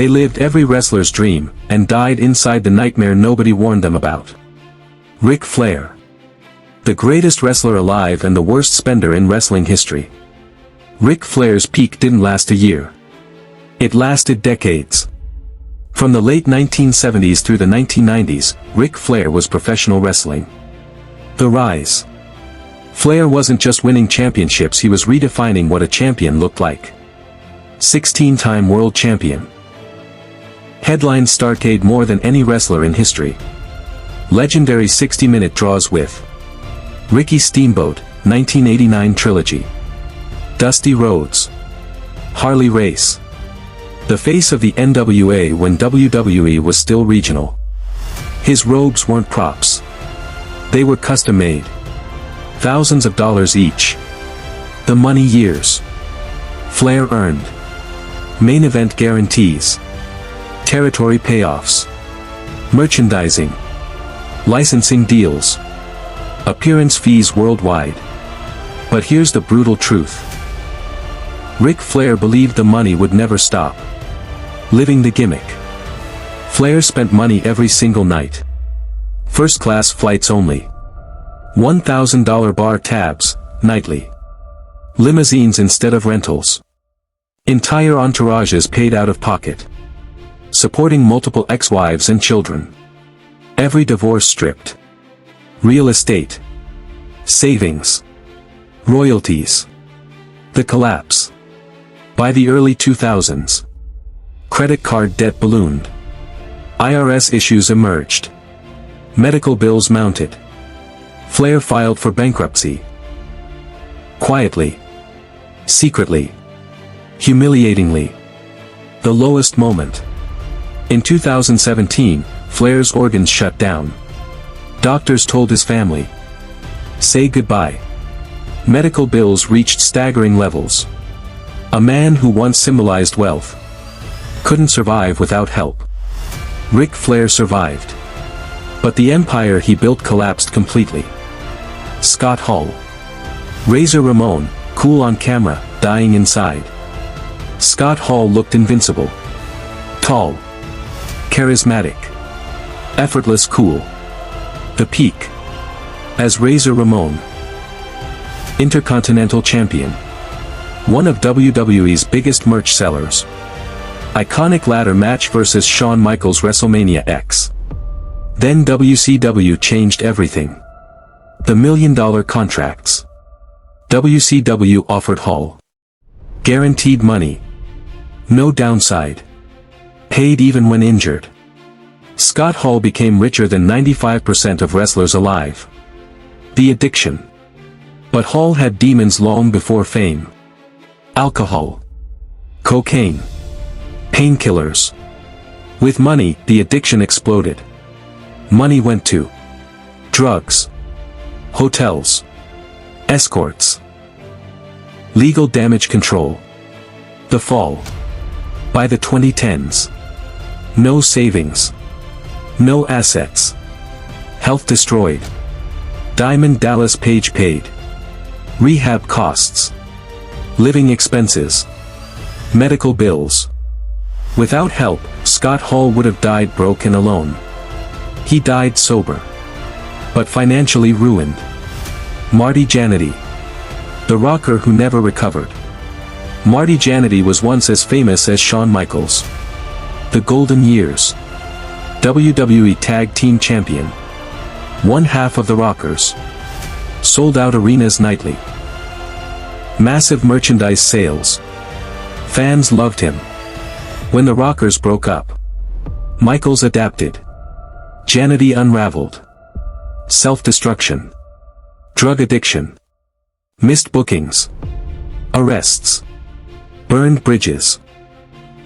They lived every wrestler's dream, and died inside the nightmare nobody warned them about. Ric Flair. The greatest wrestler alive and the worst spender in wrestling history. Ric Flair's peak didn't last a year. It lasted decades. From the late 1970s through the 1990s, Ric Flair was professional wrestling. The rise. Flair wasn't just winning championships, he was redefining what a champion looked like. 16-time world champion. Headlined Starrcade more than any wrestler in history. Legendary 60-minute draws with Ricky Steamboat, 1989 trilogy. Dusty Rhodes. Harley Race. The face of the NWA when WWE was still regional. His robes weren't props. They were custom-made. Thousands of dollars each. The money years. Flair earned. Main event guarantees. Territory payoffs. Merchandising. Licensing deals. Appearance fees worldwide. But here's the brutal truth. Ric Flair believed the money would never stop. Living the gimmick. Flair spent money every single night. First-class flights only. $1,000 bar tabs, nightly. Limousines instead of rentals. Entire entourages paid out of pocket. Supporting multiple ex-wives and children. Every divorce stripped. Real estate. Savings. Royalties. The collapse. By the early 2000s. Credit card debt ballooned. IRS issues emerged. Medical bills mounted. Flair filed for bankruptcy. Quietly. Secretly. Humiliatingly. The lowest moment. In 2017, Flair's organs shut down. Doctors told his family, "Say goodbye." Medical bills reached staggering levels. A man who once symbolized wealth couldn't survive without help. Ric Flair survived. But the empire he built collapsed completely. Scott Hall. Razor Ramon, cool on camera, dying inside. Scott Hall looked invincible. Tall. Charismatic. Effortless cool. The peak. As Razor Ramon. Intercontinental Champion. One of WWE's biggest merch sellers. Iconic ladder match versus Shawn Michaels WrestleMania X. Then WCW changed everything. The $1 million contracts. WCW offered Hall guaranteed money. No downside. Paid even when injured. Scott Hall became richer than 95% of wrestlers alive. The addiction. But Hall had demons long before fame. Alcohol. Cocaine. Painkillers. With money, the addiction exploded. Money went to drugs. Hotels. Escorts. Legal damage control. The fall. By the 2010s. No savings. No assets. Health destroyed. Diamond Dallas Page paid. Rehab costs. Living expenses. Medical bills. Without help, Scott Hall would have died broke and alone. He died sober. But financially ruined. Marty Jannetty. The rocker who never recovered. Marty Jannetty was once as famous as Shawn Michaels. The Golden Years. WWE Tag Team Champion. One half of the Rockers. Sold out arenas nightly. Massive merchandise sales. Fans loved him. When the Rockers broke up, Michaels adapted. Jannetty unraveled. Self-destruction. Drug addiction. Missed bookings. Arrests. Burned bridges.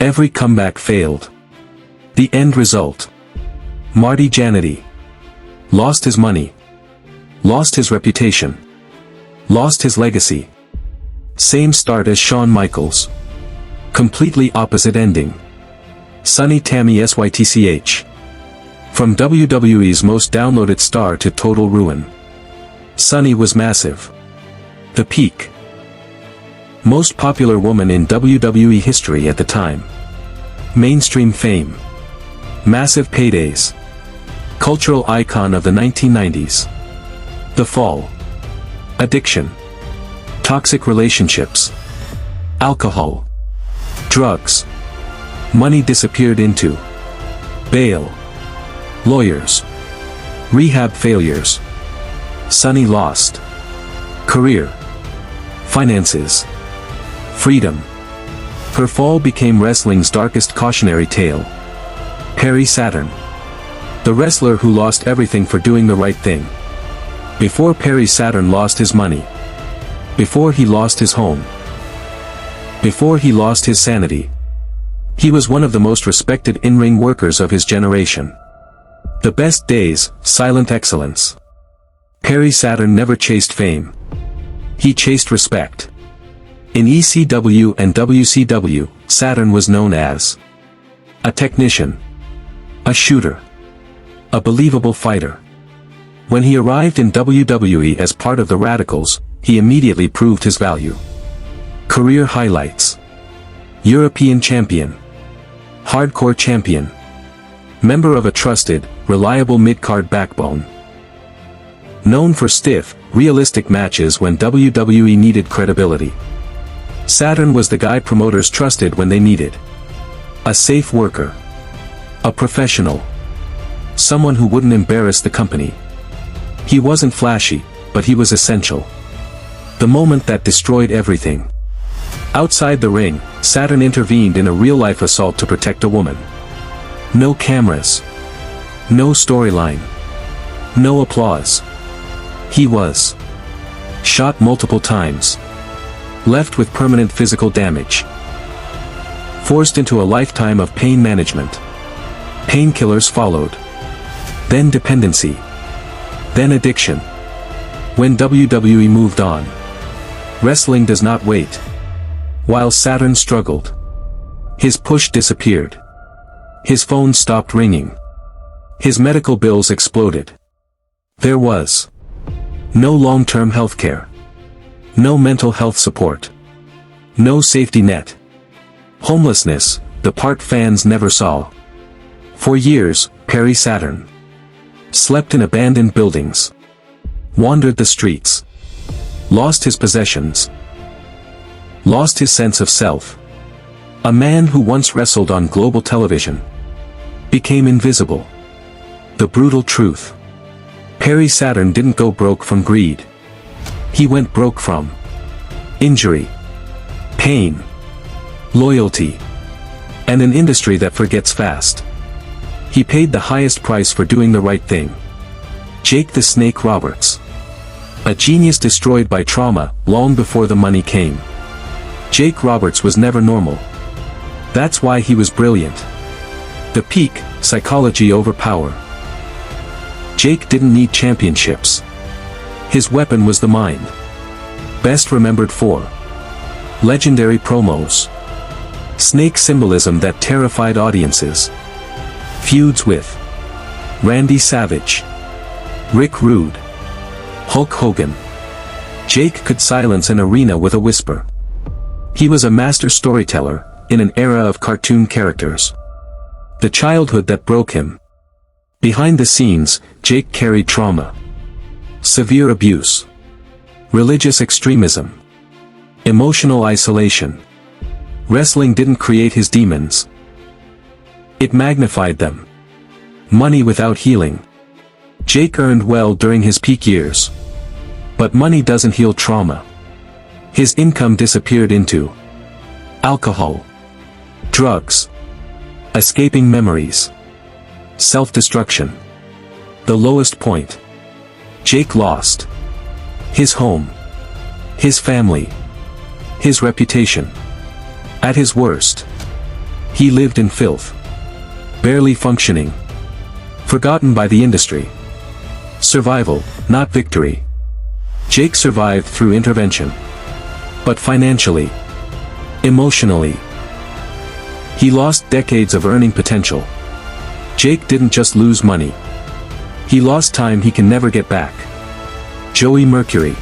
Every comeback failed. The end result. Marty Jannetty. Lost his money. Lost his reputation. Lost his legacy. Same start as Shawn Michaels. Completely opposite ending. Sunny Tammy SYTCH. From WWE's most downloaded star to total ruin. Sunny was massive. The peak. Most popular woman in WWE history at the time. Mainstream fame. Massive paydays. Cultural icon of the 1990s. The fall. Addiction. Toxic relationships. Alcohol. Drugs. Money disappeared into. Bail. Lawyers. Rehab failures. Sonny lost. Career. Finances. Freedom. Her fall became wrestling's darkest cautionary tale. Perry Saturn. The wrestler who lost everything for doing the right thing. Before Perry Saturn lost his money. Before he lost his home. Before he lost his sanity. He was one of the most respected in-ring workers of his generation. The best days, silent excellence. Perry Saturn never chased fame. He chased respect. In ECW and WCW, Saturn was known as a technician, a shooter, a believable fighter. When he arrived in WWE as part of the Radicals, he immediately proved his value. Career highlights. European champion. Hardcore champion. Member of a trusted, reliable mid-card backbone. Known for stiff, realistic matches when WWE needed credibility. Saturn was the guy promoters trusted when they needed. A safe worker. A professional. Someone who wouldn't embarrass the company. He wasn't flashy, but he was essential. The moment that destroyed everything. Outside the ring, Saturn intervened in a real-life assault to protect a woman. No cameras. No storyline. No applause. He was shot multiple times. Left with permanent physical damage. Forced into a lifetime of pain management. Painkillers followed. Then dependency. Then addiction. When WWE moved on. Wrestling does not wait. While Saturn struggled. His push disappeared. His phone stopped ringing. His medical bills exploded. There was no long-term healthcare. No mental health support. No safety net. Homelessness, the part fans never saw. For years, Perry Saturn slept in abandoned buildings. Wandered the streets. Lost his possessions. Lost his sense of self. A man who once wrestled on global television became invisible. The brutal truth. Perry Saturn didn't go broke from greed. He went broke from injury, pain, loyalty, and an industry that forgets fast. He paid the highest price for doing the right thing. Jake the Snake Roberts. A genius destroyed by trauma, long before the money came. Jake Roberts was never normal. That's why he was brilliant. The peak, psychology over power. Jake didn't need championships. His weapon was the mind. Best remembered for legendary promos. Snake symbolism that terrified audiences. Feuds with Randy Savage, Rick Rude, Hulk Hogan. Jake could silence an arena with a whisper. He was a master storyteller, in an era of cartoon characters. The childhood that broke him. Behind the scenes, Jake carried trauma. Severe abuse. Religious extremism. Emotional isolation. Wrestling didn't create his demons. It magnified them. Money without healing. Jake earned well during his peak years. But money doesn't heal trauma. His income disappeared into alcohol. Drugs. Escaping memories. Self-destruction. The lowest point. Jake lost his home, his family, his reputation. At his worst, he lived in filth. Barely functioning. Forgotten by the industry. Survival, not victory. Jake survived through intervention. But financially, emotionally, he lost decades of earning potential. Jake didn't just lose money. He lost time he can never get back. Joey Mercury.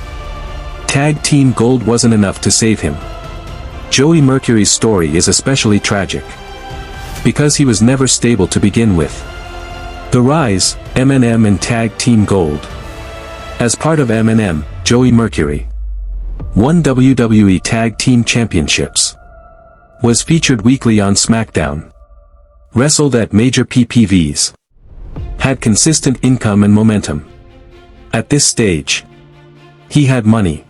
Tag team gold wasn't enough to save him. Joey Mercury's story is especially tragic. Because he was never stable to begin with. The Rise, M&M and Tag Team Gold. As part of M&M, Joey Mercury won WWE Tag Team Championships. Was featured weekly on SmackDown. Wrestled at major PPVs. Had consistent income and momentum. At this stage, he had money.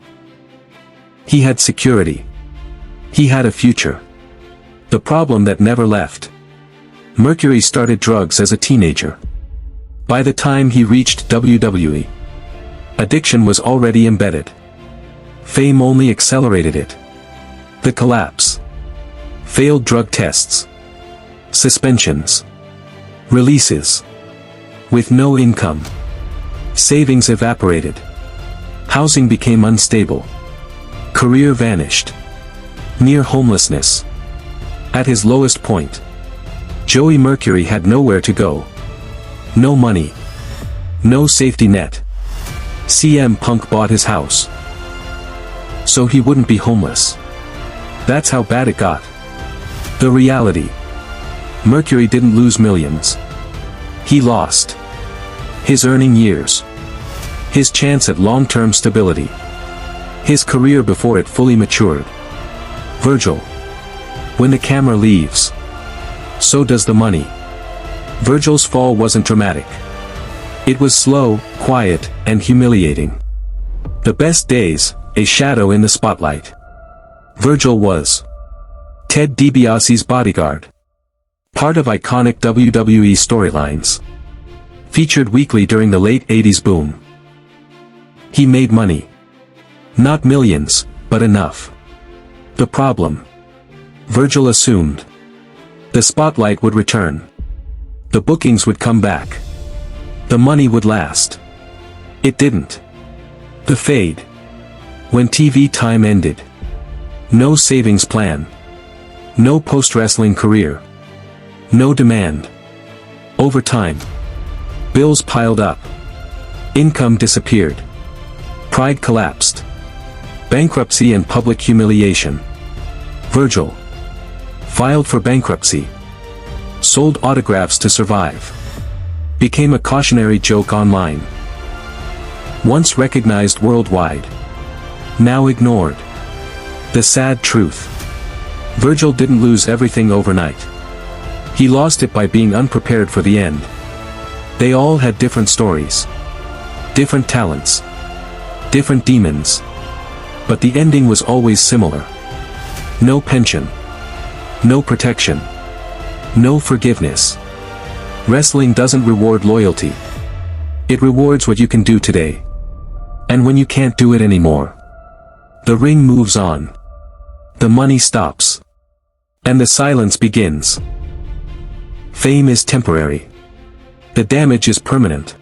He had security. He had a future. The problem that never left. Mercury started drugs as a teenager. By the time he reached WWE, addiction was already embedded. Fame only accelerated it. The collapse. Failed drug tests. Suspensions. Releases. With no income. Savings evaporated. Housing became unstable. Career vanished. Near homelessness. At his lowest point, Joey Mercury had nowhere to go. No money. No safety net. CM Punk bought his house. So he wouldn't be homeless. That's how bad it got. The reality. Mercury didn't lose millions. He lost his earning years. His chance at long-term stability. His career before it fully matured. Virgil. When the camera leaves, so does the money. Virgil's fall wasn't dramatic. It was slow, quiet, and humiliating. The best days, a shadow in the spotlight. Virgil was Ted DiBiase's bodyguard. Part of iconic WWE storylines. Featured weekly during the late 80s boom. He made money. Not millions, but enough. The problem. Virgil assumed the spotlight would return. The bookings would come back. The money would last. It didn't. The fade. When TV time ended. No savings plan. No post-wrestling career. No demand. Over time. Bills piled up. Income disappeared. Pride collapsed. Bankruptcy and public humiliation. Virgil filed for bankruptcy. Sold autographs to survive. Became a cautionary joke online. Once recognized worldwide. Now ignored. The sad truth. Virgil didn't lose everything overnight. He lost it by being unprepared for the end. They all had different stories. Different talents. Different demons. But the ending was always similar. No pension. No protection. No forgiveness. Wrestling doesn't reward loyalty. It rewards what you can do today. And when you can't do it anymore, the ring moves on. The money stops. And the silence begins. Fame is temporary. The damage is permanent.